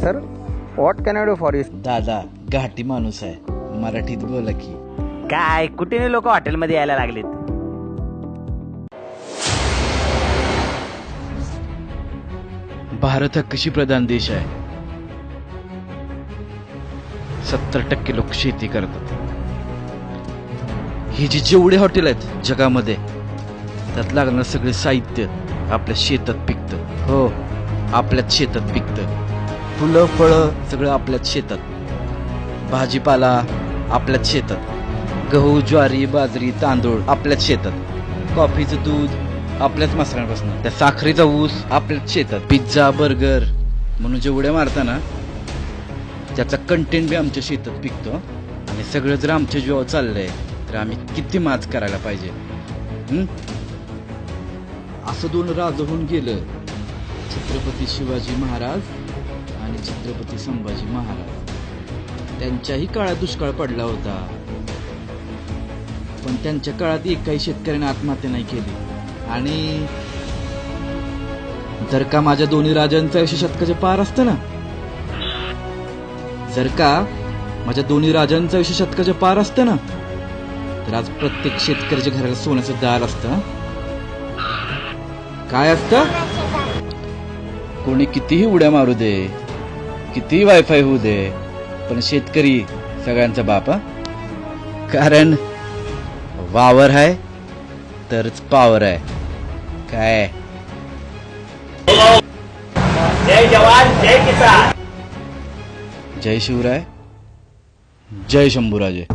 Sir, what can I do for you? दादा घाटी माणूस आहे, मराठीत बोला की. काय कुठे लोक हॉटेलमध्ये यायला लागलेत. भारत हा कृषीप्रधान देश आहे. 70% लोक शेती करतात. हे जेवढे हॉटेल आहेत जगामध्ये, त्यात लागणार सगळे साहित्य आपल्या शेतात पिकतं. हो, आपल्याच शेतात पिकतं. फुलं फळं सगळं आपल्याच शेतात. भाजीपाला आपल्याच शेतात. गहू ज्वारी बाजरी तांदूळ आपल्याच शेतात. कॉफीचं दूध आपल्याच मसाल्यांपासून. त्या साखरेचा ऊस आपल्याच शेतात. पिझ्झा बर्गर म्हणून जेवढ्या मारताना त्याचा कंटेंट बी आमच्या शेतात पिकतो. आणि सगळं जर आमच्या जीवावर चाललंय तर आम्ही किती माज करायला पाहिजे. असं दोन राजा होऊन गेलं, छत्रपती शिवाजी महाराज आणि छत्रपती संभाजी महाराज. त्यांच्याही काळात दुष्काळ पडला होता, पण त्यांच्या काळात एकही शेतकऱ्याने आत्महत्या नाही केली. आणि जर का माझ्या दोन्ही राजांचं आयुष्य शतकाच्या पार असतं ना, जर का माझ्या दोन्ही राजांचं आयुष्य शतकाच्या पार असतं ना, तर आज प्रत्येक शेतकऱ्याच्या घराला सोन्याचं दार असतं. काय असतं? कोणी कितीही उड्या मारू दे, कितीही वायफाय होऊ दे, पण शेतकरी सगळ्यांचा बाप. कारण वावर आहे तरच पावर आहे. काय जय जवान जय किसान. जय शिवराय, जय शंभूराजे.